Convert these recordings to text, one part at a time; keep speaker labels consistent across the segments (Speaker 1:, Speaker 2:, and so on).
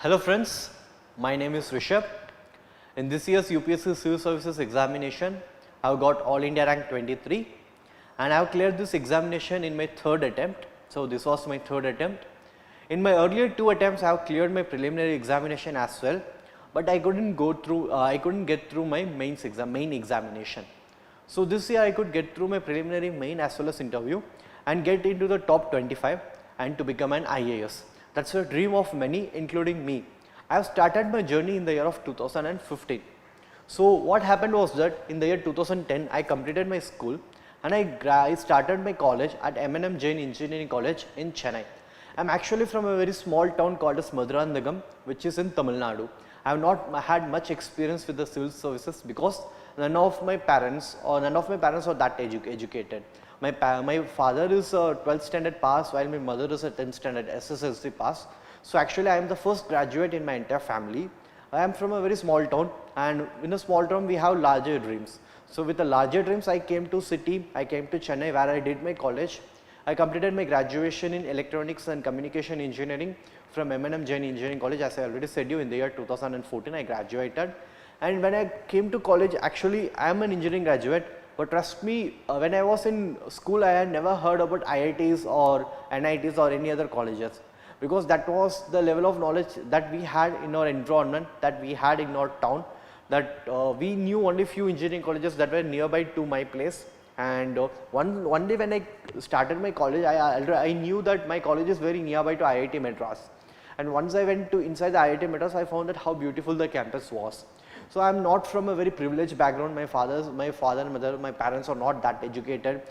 Speaker 1: Hello friends, my name is Rishab. In this year's UPSC Civil Services examination, I have got All India rank 23 and I have cleared this examination in my third attempt. So this was my third attempt. In my earlier two attempts, I have cleared my preliminary examination as well, but I couldn't get through my main examination. So this year I could get through my preliminary, main as well as interview and get into the top 25 and to become an IAS. That's a dream of many, including me. I have started my journey in the year of 2015. So what happened was that in the year 2010, I completed my school and I started my college at M&M Jain Engineering College in Chennai. I am actually from a very small town called as Maduranthagam, which is in Tamil Nadu. I have not had much experience with the civil services because none of my parents are that educated. My father is a 12th standard pass while my mother is a 10th standard SSLC pass. So actually I am the first graduate in my entire family. I am from a very small town, and in a small town we have larger dreams. So with the larger dreams I came to city, I came to Chennai where I did my college. I completed my graduation in electronics and communication engineering from M&M Jain Engineering College. As I already said you, in the year 2014 I graduated, and when I came to college, actually I am an engineering graduate. But trust me, when I was in school, I had never heard about IITs or NITs or any other colleges, because that was the level of knowledge that we had in our environment, that we had in our town, that we knew only few engineering colleges that were nearby to my place. And one day when I started my college, I knew that my college is very nearby to IIT Madras. And once I went to inside the IIT Madras, I found that how beautiful the campus was. So I am not from a very privileged background. My father and mother, my parents are not that educated,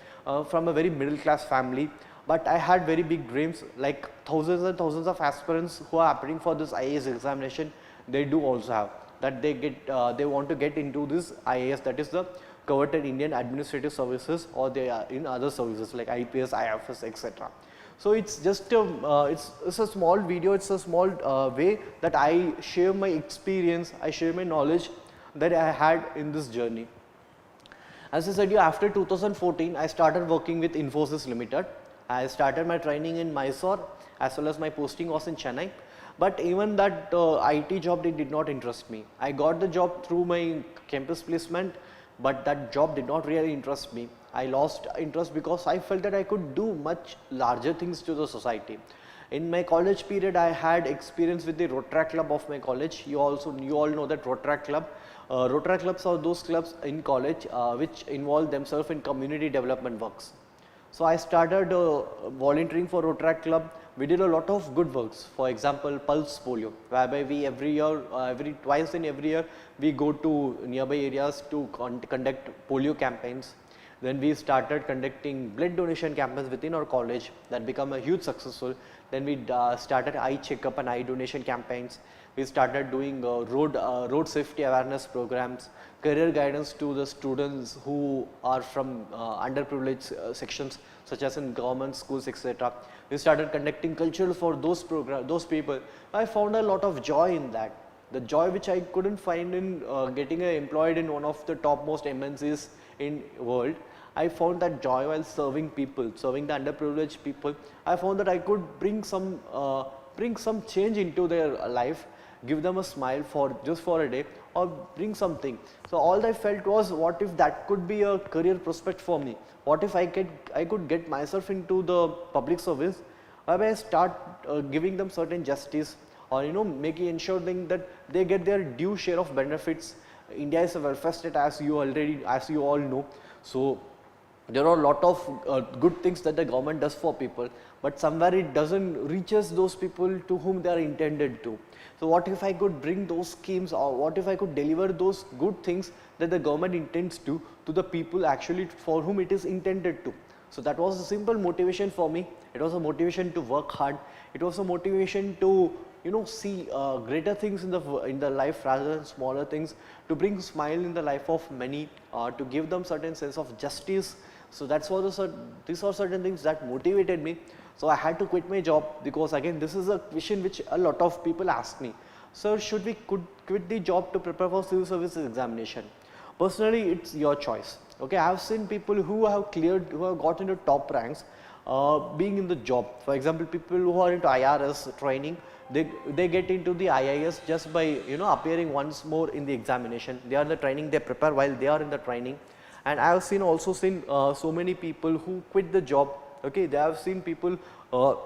Speaker 1: from a very middle class family. But I had very big dreams, like thousands and thousands of aspirants who are appearing for this IAS examination. They do also have that they want to get into this IAS, that is the coveted Indian Administrative Services, or they are in other services like IPS, IFS, etc. So it's just it's a small video, it's a small way that I share my experience, I share my knowledge that I had in this journey. As I said you, after 2014, I started working with Infosys Limited. I started my training in Mysore as well as my posting was in Chennai. But even that IT job did not interest me. I got the job through my campus placement, but that job did not really interest me. I lost interest because I felt that I could do much larger things to the society. In my college period, I had experience with the Rotary Club of my college. You all know that Rotary Club. Rotary Clubs are those clubs in college which involve themselves in community development works. So I started volunteering for Rotary Club. We did a lot of good works. For example, Pulse Polio, whereby we twice in every year, we go to nearby areas to conduct polio campaigns. Then we started conducting blood donation campaigns within our college that become a huge successful. Then we started eye checkup and eye donation campaigns. We started doing road safety awareness programs, career guidance to the students who are from underprivileged sections such as in government schools, etc. We started conducting cultural for those people. I found a lot of joy in that. The joy which I couldn't find in getting employed in one of the topmost MNCs in world. I found that joy while serving people, serving the underprivileged people. I found that I could bring some change into their life, give them a smile just for a day, or bring something. So all I felt was, what if that could be a career prospect for me? What if I could get myself into the public service, whereby I start giving them certain justice, or making ensuring that they get their due share of benefits. India is a welfare state, as you all know. So there are a lot of good things that the government does for people, but somewhere it doesn't reaches those people to whom they are intended to. So what if I could bring those schemes, or what if I could deliver those good things that the government intends to the people actually for whom it is intended to. So that was a simple motivation for me. It was a motivation to work hard. It was a motivation to see greater things in the life rather than smaller things, to bring smile in the life of many, to give them certain sense of justice. So these are certain things that motivated me. So I had to quit my job, because again this is a question which a lot of people ask me. Sir, should we quit the job to prepare for civil services examination? Personally, it's your choice. Okay, I have seen people who have got into top ranks being in the job. For example, people who are into IRS training, they get into the IIS just by appearing once more in the examination. They are in the training, they prepare while they are in the training. And I have also seen so many people who quit the job. Okay, they have seen people who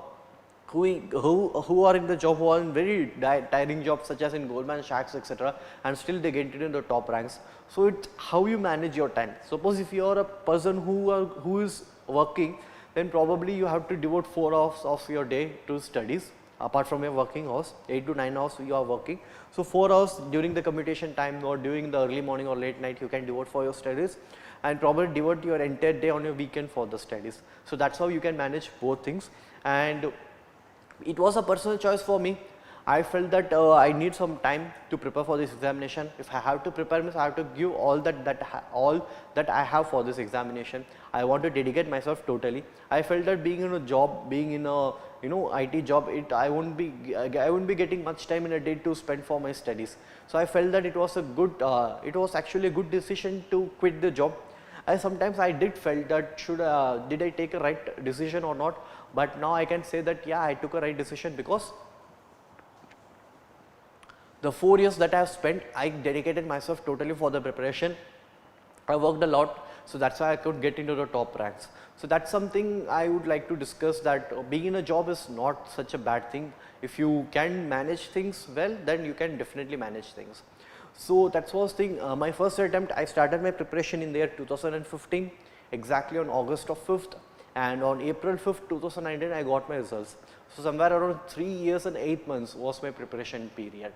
Speaker 1: are in the job, who are in very tiring jobs such as in Goldman Sachs, etc., and still they get into the top ranks. So it's how you manage your time. Suppose if you are a person who is working, then probably you have to devote 4 hours of your day to studies. Apart from your working hours, 8 to 9 hours you are working. So 4 hours during the commutation time or during the early morning or late night you can devote for your studies, and probably devote your entire day on your weekend for the studies. So that's how you can manage both things. And it was a personal choice for me. I felt that I need some time to prepare for this examination. If I have to prepare, means I have to give all that I have for this examination. I want to dedicate myself totally. I felt that being in a job, being in a IT job, I won't be getting much time in a day to spend for my studies. So I felt that it was actually a good decision to quit the job. Sometimes I did felt that did I take a right decision or not, but now I can say that yeah, I took a right decision, because the 4 years that I have spent, I dedicated myself totally for the preparation. I worked a lot, so that's why I could get into the top ranks. So that's something I would like to discuss, that being in a job is not such a bad thing. If you can manage things well, then you can definitely manage things. So that was my first attempt. I started my preparation in the year 2015, exactly on August of 5th, and on April 5th, 2019, I got my results. So somewhere around 3 years and 8 months was my preparation period.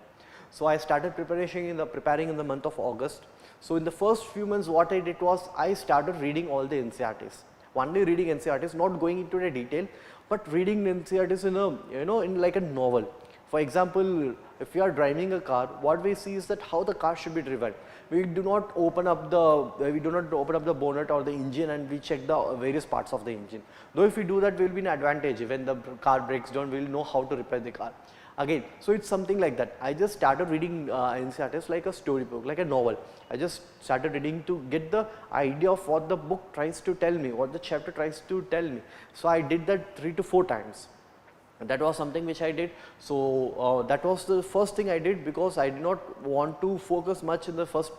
Speaker 1: So I started preparing in the month of August. So in the first few months, what I did was I started reading all the NCERTs. Only reading NCERTs, not going into the detail, but reading NCERTs in like a novel. For example, if you are driving a car, what we see is that how the car should be driven. We do not open up the bonnet or the engine and we check the various parts of the engine. Though if we do that, we will be an advantage. When the car breaks down, we will know how to repair the car. Again, so it's something like that. I just started reading NCERTs like a storybook, like a novel. I just started reading to get the idea of what the book tries to tell me, what the chapter tries to tell me. So I did that 3 to 4 times. That was something which I did. So that was the first thing I did, because I did not want to focus much in the first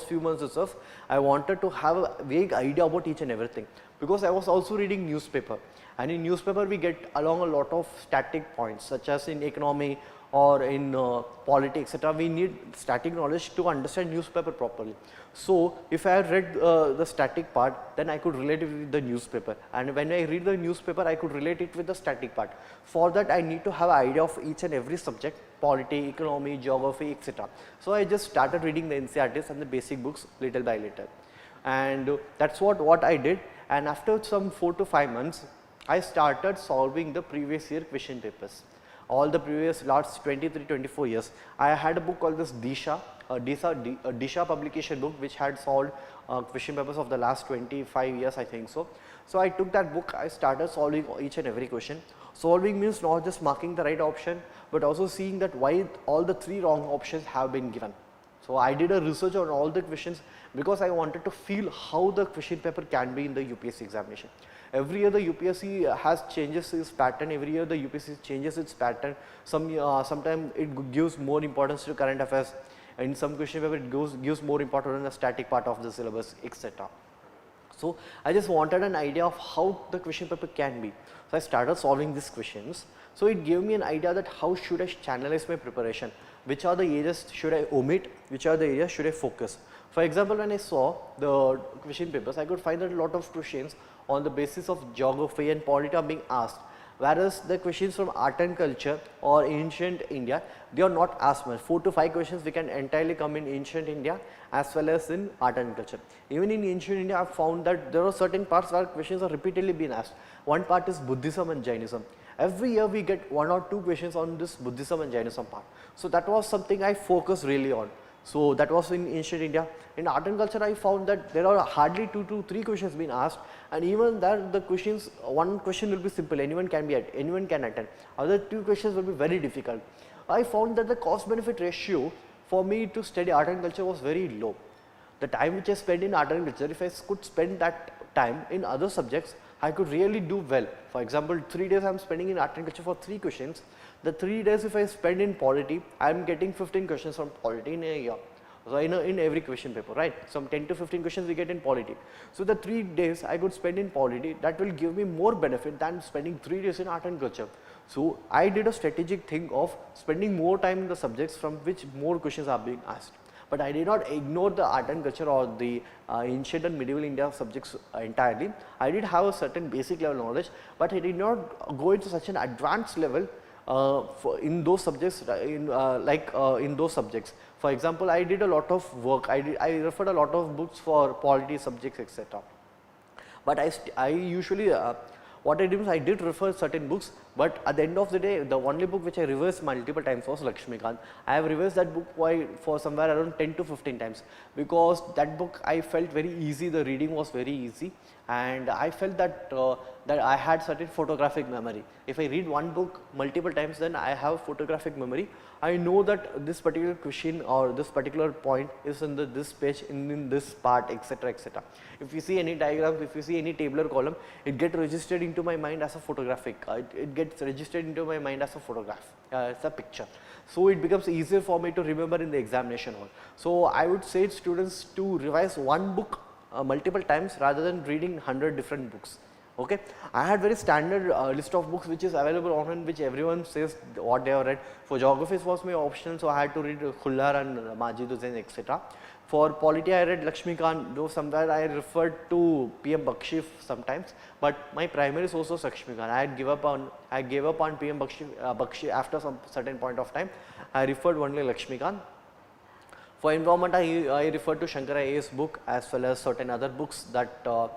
Speaker 1: few months itself. I wanted to have a vague idea about each and everything, because I was also reading newspaper, and in newspaper we get along a lot of static points, such as in economy or in politics, etc. We need static knowledge to understand newspaper properly. So if I had read the static part, then I could relate it with the newspaper, and when I read the newspaper, I could relate it with the static part. For that, I need to have an idea of each and every subject, polity, economy, geography, etc. So I just started reading the NCERTs and the basic books little by little, and that's what I did. And after some 4 to 5 months, I started solving the previous year question papers. All the previous last 23-24 years. I had a book called this Disha publication book, which had solved question papers of the last 25 years, I think so. So I took that book, I started solving each and every question. Solving means not just marking the right option, but also seeing that why all the 3 wrong options have been given. So I did a research on all the questions, because I wanted to feel how the question paper can be in the UPSC examination. Every year the UPSC has changes its pattern, every year the UPSC changes its pattern. Sometimes it gives more importance to current affairs, in some question paper it gives more importance on the static part of the syllabus, etc. So I just wanted an idea of how the question paper can be. So I started solving these questions. So it gave me an idea that how should I channelize my preparation, which are the areas should I omit, which are the areas should I focus. For example, when I saw the question papers, I could find that a lot of questions on the basis of geography and polity are being asked, whereas the questions from art and culture or ancient India, they are not asked much. 4 to 5 questions we can entirely come in ancient India as well as in art and culture. Even in ancient India, I have found that there are certain parts where questions are repeatedly being asked. One part is Buddhism and Jainism. Every year we get 1 or 2 questions on this Buddhism and Jainism part. So that was something I focused really on. So that was in ancient India. In art and culture, I found that there are hardly 2 to 3 questions being asked, and even that the questions, one question will be simple, anyone can attend. Other 2 questions will be very difficult. I found that the cost benefit ratio for me to study art and culture was very low. The time which I spent in art and culture, if I could spend that time in other subjects, I could really do well. For example, 3 days I am spending in art and culture for 3 questions. The 3 days if I spend in polity, I am getting 15 questions from polity in a year. So, in every question paper, right. Some 10 to 15 questions we get in polity. So, the 3 days I could spend in polity, that will give me more benefit than spending 3 days in art and culture. So, I did a strategic thing of spending more time in the subjects from which more questions are being asked. But I did not ignore the art and culture or the ancient and medieval India subjects entirely. I did have a certain basic level knowledge, but I did not go into such an advanced level in those subjects, in those subjects. For example, I did a lot of work, I referred a lot of books for polity subjects, etc. But I usually what I did is I did refer certain books, but at the end of the day, the only book which I reversed multiple times was Lakshmikant. I have reversed that book for somewhere around 10 to 15 times, because that book I felt very easy, the reading was very easy, and I felt that that I had certain photographic memory. If I read one book multiple times, then I have photographic memory. I know that this particular question or this particular point is in this page, in this part, etc., etc. If you see any diagrams, if you see any tabular column, it gets registered into my mind as a photographic, it gets registered into my mind as a photograph, as a picture. So, it becomes easier for me to remember in the examination hall. So, I would say students to revise one book multiple times rather than reading 100 different books. Okay. I had very standard list of books which is available online, which everyone says what they have read. For geography it was my option, so I had to read Khullar and Majiduddin, etc. For polity I read Lakshmikant, though somewhere I referred to PM Bakshi sometimes, but my primary source was Lakshmikant. I gave up on PM Bakshi after some certain point of time. I referred only Lakshmikant. For environment, I refer to Shankar IAS book as well as certain other books that Down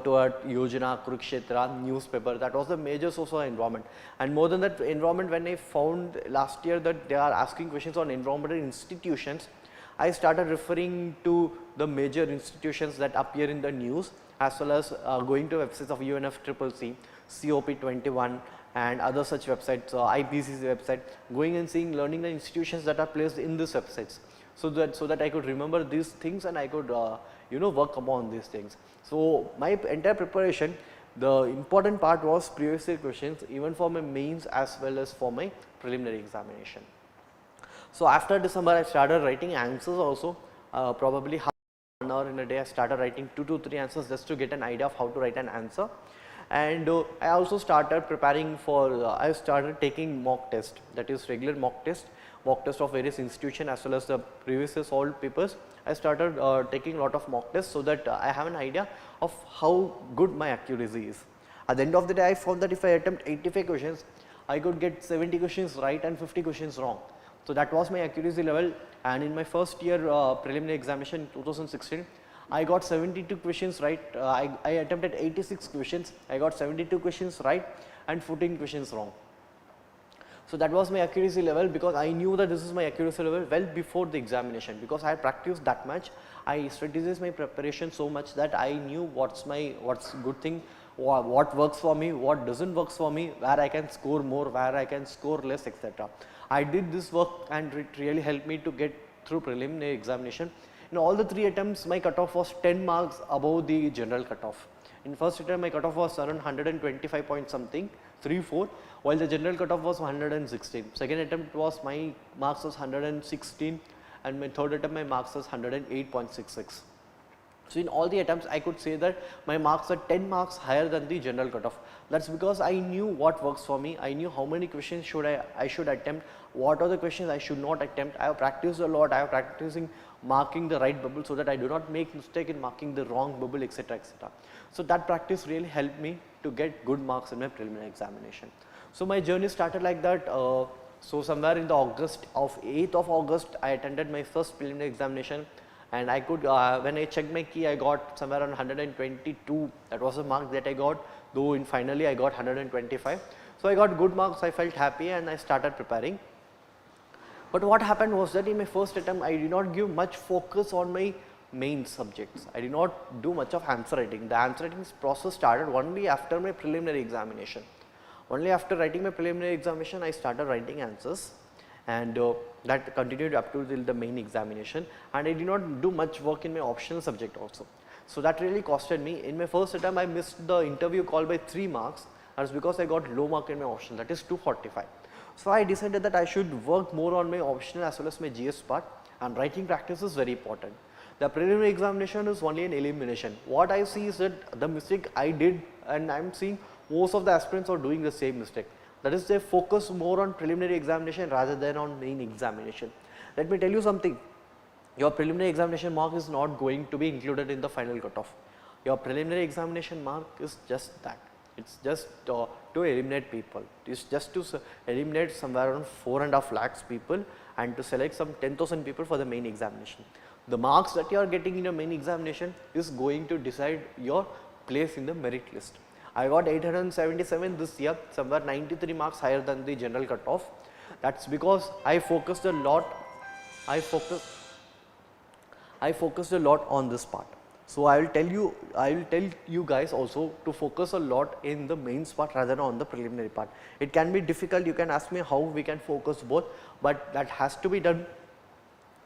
Speaker 1: to Earth, Yojana, Kurukshetra, newspaper, that was the major source of environment. And more than that, environment, when I found last year that they are asking questions on environmental institutions, I started referring to the major institutions that appear in the news, as well as going to websites of UNFCCC, COP21 and other such websites, IPCC website, going and seeing, learning the institutions that are placed in these websites. So that I could remember these things and I could work upon these things. So, my entire preparation, the important part was previous year questions, even for my mains as well as for my preliminary examination. So, after December I started writing answers also, probably half an hour in a day I started writing 2 to 3 answers just to get an idea of how to write an answer. And I also started preparing for, I started taking mock test, that is regular mock test of various institutions as well as the previous year solved papers. I started taking a lot of mock tests so that I have an idea of how good my accuracy is. At the end of the day, I found that if I attempt 85 questions, I could get 70 questions right and 50 questions wrong. So, that was my accuracy level, and in my first year preliminary examination 2016, I got 72 questions right. I attempted 86 questions, I got 72 questions right and 14 questions wrong. So, that was my accuracy level, because I knew that this is my accuracy level well before the examination, because I had practiced that much. I strategized my preparation so much that I knew what's good thing, what works for me, what doesn't work for me, where I can score more, where I can score less, etc. I did this work and it really helped me to get through preliminary examination. In all the 3 attempts, my cutoff was 10 marks above the general cutoff. In first attempt, my cutoff was around 125 point something, 3-4, while the general cutoff was 116. Second attempt was, my marks was 116, and my third attempt my marks was 108.66. So, in all the attempts I could say that my marks are 10 marks higher than the general cutoff. That is because I knew what works for me, I knew how many questions I should attempt, what are the questions I should not attempt. I have practiced a lot, I have practicing marking the right bubble so that I do not make mistake in marking the wrong bubble, etc., etc. So, that practice really helped me to get good marks in my preliminary examination. So, my journey started like that. So, somewhere in the 8th of August, I attended my first preliminary examination, and I could, when I checked my key, I got somewhere around 122, that was the mark that I got, though in finally I got 125. So, I got good marks, I felt happy and I started preparing. But what happened was that in my first attempt, I did not give much focus on my main subjects. I did not do much of answer writing. The answer writing process started only after my preliminary examination. Only after writing my preliminary examination, I started writing answers, and that continued up to the main examination, and I did not do much work in my optional subject also. So that really costed me. In my first attempt, I missed the interview call by 3 marks. That's because I got low mark in my optional, that is 245. So I decided that I should work more on my optional as well as my GS part, and writing practice is very important. The preliminary examination is only an elimination. What I see is that the mistake I did, and I am seeing most of the aspirants are doing the same mistake. That is, they focus more on preliminary examination rather than on main examination. Let me tell you something. Your preliminary examination mark is not going to be included in the final cutoff. Your preliminary examination mark is just that. It's just to eliminate people. It's just to eliminate somewhere around 4.5 lakhs people and to select some 10,000 people for the main examination. The marks that you are getting in your main examination is going to decide your place in the merit list. I got 877 this year, somewhere 93 marks higher than the general cutoff. That's because I focused a lot. I focused a lot on this part. So I will tell you guys also to focus a lot in the mains part rather than on the preliminary part. It can be difficult. You can ask me how we can focus both, but that has to be done.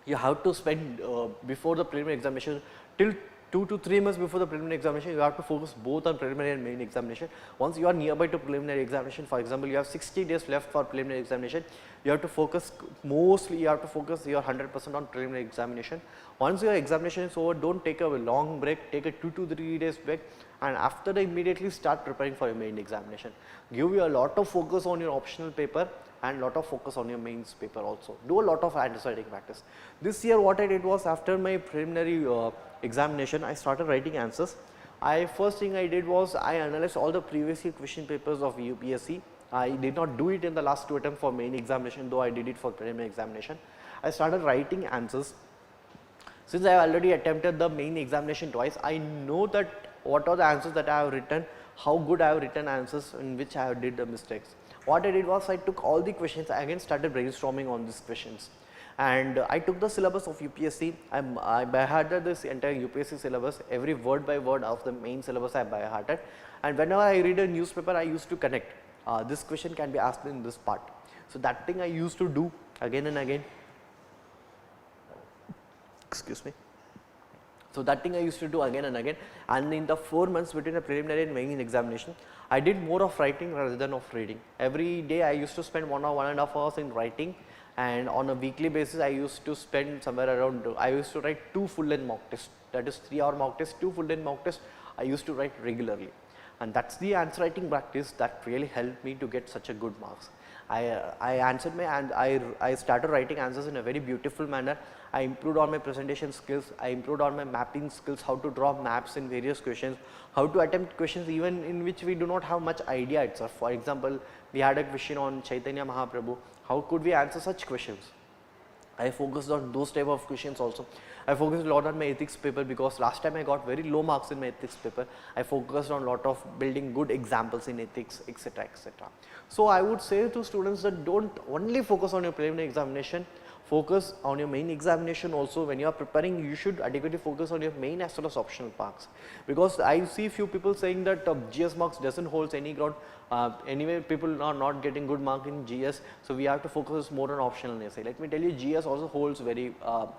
Speaker 1: You have to spend before the preliminary examination till 2 to 3 months before the preliminary examination. You have to focus both on preliminary and main examination. Once you are nearby to preliminary examination, for example, you have 60 days left for preliminary examination, you have to focus mostly, you have to focus your 100% on preliminary examination. Once your examination is over, don't take a long break, take a 2 to 3 days break, and after that immediately start preparing for your main examination. Give you a lot of focus on your optional paper and lot of focus on your mains paper also. Do a lot of answer writing practice. This year what I did was, after my preliminary examination, I started writing answers. First thing I did was I analyzed all the previous year question papers of UPSC. I did not do it in the last 2 attempts for main examination, though I did it for preliminary examination. I started writing answers. Since I have already attempted the main examination twice, I know that what are the answers that I have written, how good I have written answers in which I have did the mistakes. What I did was I took all the questions, I again started brainstorming on these questions, and I took the syllabus of UPSC. I by-hearted this entire UPSC syllabus, every word by word of the main syllabus I by-hearted, and whenever I read a newspaper I used to connect, this question can be asked in this part. So that thing I used to do again and again. Excuse me. So that thing I used to do again and again, and in the 4 months between the preliminary and main examination, I did more of writing rather than of reading. Every day I used to spend 1 or 1.5 hours in writing, and on a weekly basis I used to spend somewhere around, I used to write 2 full length mock tests, that is 3-hour mock tests, 2 full length mock tests I used to write regularly, and that's the answer writing practice that really helped me to get such a good marks. I answered my, and I started writing answers in a very beautiful manner. I improved on my presentation skills, I improved on my mapping skills, how to draw maps in various questions, how to attempt questions even in which we do not have much idea itself. For example, we had a question on Chaitanya Mahaprabhu, how could we answer such questions? I focused on those type of questions also. I focused a lot on my ethics paper because last time I got very low marks in my ethics paper. I focused on a lot of building good examples in ethics, etc., etc. So I would say to students that don't only focus on your preliminary examination, focus on your main examination also. When you are preparing, you should adequately focus on your main as well as optional marks, because I see few people saying that GS marks doesn't hold any ground. Anyway, people are not getting good mark in GS, so we have to focus more on optional essay. Let me tell you, GS also holds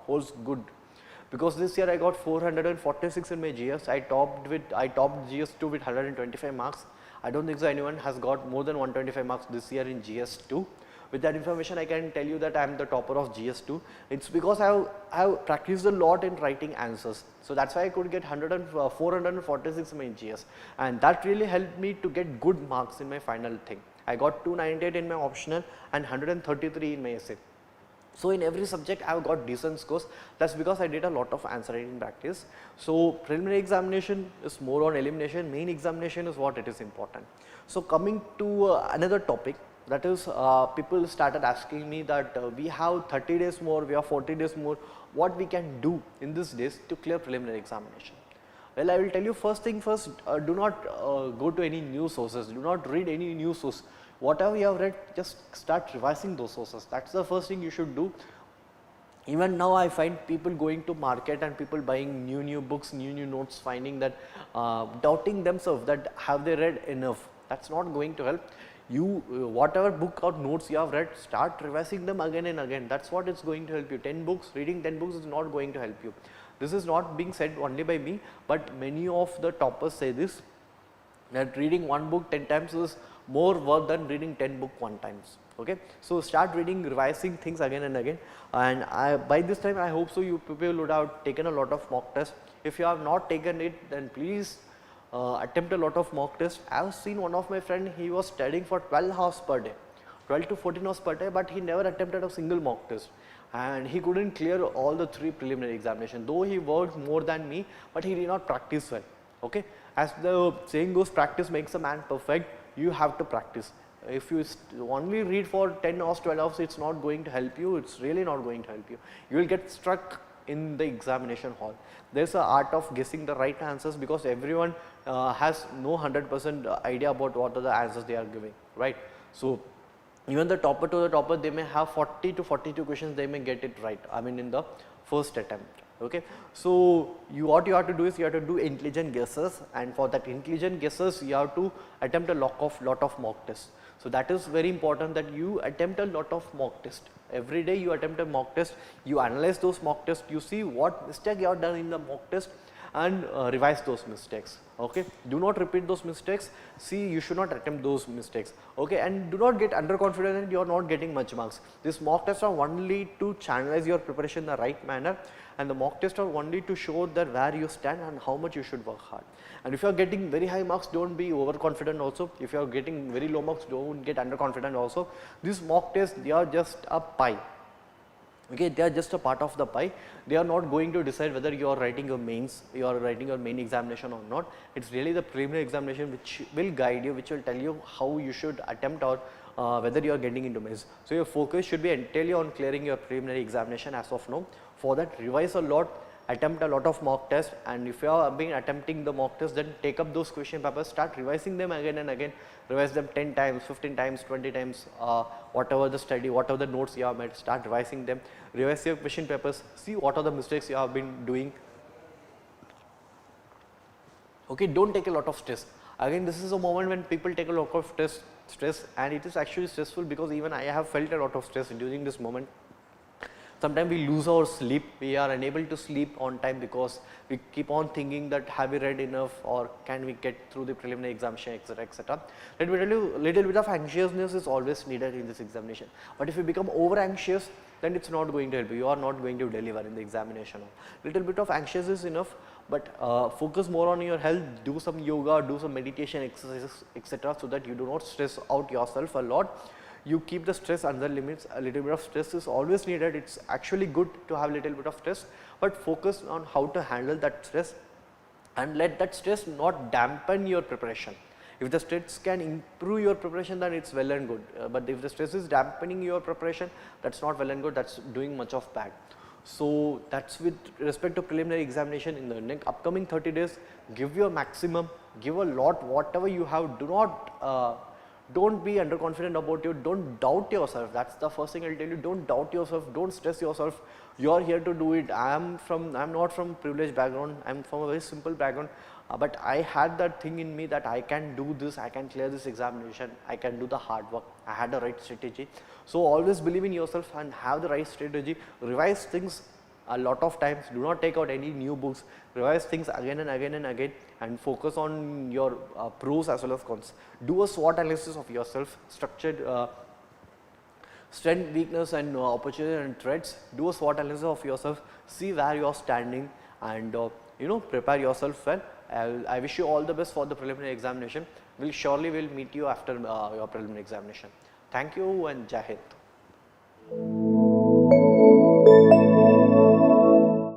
Speaker 1: holds good, because this year I got 446 in my GS. I topped GS2 with 125 marks. I don't think so anyone has got more than 125 marks this year in GS2. With that information, I can tell you that I am the topper of GS2. It's because I have practiced a lot in writing answers. So that's why I could get 446 in my GS, and that really helped me to get good marks in my final thing. I got 298 in my optional and 133 in my essay. So in every subject I have got decent scores. That's because I did a lot of answer writing practice. So preliminary examination is more on elimination, main examination is what it is important. So coming to another topic, that is, people started asking me that we have 30 days more, we have 40 days more, what we can do in these days to clear preliminary examination. Well, I will tell you first thing first, do not go to any news sources, do not read any news source. Whatever you have read, just start revising those sources. That's the first thing you should do. Even now I find people going to market and people buying new books, new notes, finding that doubting themselves that have they read enough. That's not going to help. You whatever book or notes you have read, start revising them again and again. That's what is going to help you. 10 books, reading 10 books is not going to help you. This is not being said only by me, but many of the toppers say this, that reading one book 10 times is more work than reading 10 books one times. Okay. So, start reading, revising things again and again, and by this time I hope so you people would have taken a lot of mock tests. If you have not taken it, then please attempt a lot of mock tests. I have seen one of my friend, he was studying for 12 hours per day, 12 to 14 hours per day, but he never attempted a single mock test, and he couldn't clear all the 3 preliminary examinations, though he worked more than me, but he did not practice well. Okay. As the saying goes, practice makes a man perfect. You have to practice. If you only read for 10 hours, 12 hours, it's not going to help you. It's really not going to help you. You will get stuck in the examination hall. There's an art of guessing the right answers, because everyone has no 100% idea about what are the answers they are giving, right. So, even the topper to the topper, they may have 40 to 42 questions, they may get it right, I mean in the first attempt. Okay. So, what you have to do is you have to do intelligent guesses, and for that intelligent guesses you have to attempt a lot of mock tests. So, that is very important, that you attempt a lot of mock tests. Every day you attempt a mock test, you analyze those mock tests, you see what mistake you have done in the mock test, and revise those mistakes. Okay. Do not repeat those mistakes. See, you should not attempt those mistakes. Okay. And do not get underconfident and you are not getting much marks. These mock tests are only to channelize your preparation in the right manner, and the mock tests are only to show that where you stand and how much you should work hard. And if you are getting very high marks, don't be overconfident also. If you are getting very low marks, don't get underconfident also. These mock tests, they are just a pie. Okay, they are just a part of the pie. They are not going to decide whether you are writing your mains, you are writing your main examination or not. It's really the preliminary examination which will guide you, which will tell you how you should attempt, or whether you are getting into mains. So, your focus should be entirely on clearing your preliminary examination as of now. For that, revise a lot, attempt a lot of mock tests, and if you have been attempting the mock tests, then take up those question papers, start revising them again and again, revise them 10 times, 15 times, 20 times, whatever the study, whatever the notes you have made, start revising them, revise your question papers, see what are the mistakes you have been doing. Okay, don't take a lot of stress. Again, this is a moment when people take a lot of stress, and it is actually stressful, because even I have felt a lot of stress during this moment. Sometimes we lose our sleep, we are unable to sleep on time because we keep on thinking that have we read enough, or can we get through the preliminary examination, etc., etc. Let me tell you, little bit of anxiousness is always needed in this examination, but if you become over anxious, then it's not going to help you, you are not going to deliver in the examination. Little bit of anxious is enough, but focus more on your health, do some yoga, do some meditation exercises, etc., so that you do not stress out yourself a lot. You keep the stress under limits. A little bit of stress is always needed. It's actually good to have a little bit of stress, but focus on how to handle that stress, and let that stress not dampen your preparation. If the stress can improve your preparation, then it's well and good, but if the stress is dampening your preparation, that's not well and good, that's doing much of bad. So, that's with respect to preliminary examination. In the next upcoming 30 days, give your maximum, give a lot, whatever you have. Do not don't be underconfident about you, don't doubt yourself. That's the first thing I'll tell you. Don't doubt yourself, don't stress yourself. You are here to do it. I'm not from privileged background, I'm from a very simple background, but I had that thing in me that I can do this, I can clear this examination, I can do the hard work, I had the right strategy. So, always believe in yourself and have the right strategy, revise things a lot of times, do not take out any new books, revise things again and again and again, and focus on your pros as well as cons. Do a SWOT analysis of yourself, structured strength, weakness, and opportunity and threats. Do a SWOT analysis of yourself, see where you are standing, and prepare yourself well. I wish you all the best for the preliminary examination. We'll surely meet you after your preliminary examination. Thank you, and Jai Hind.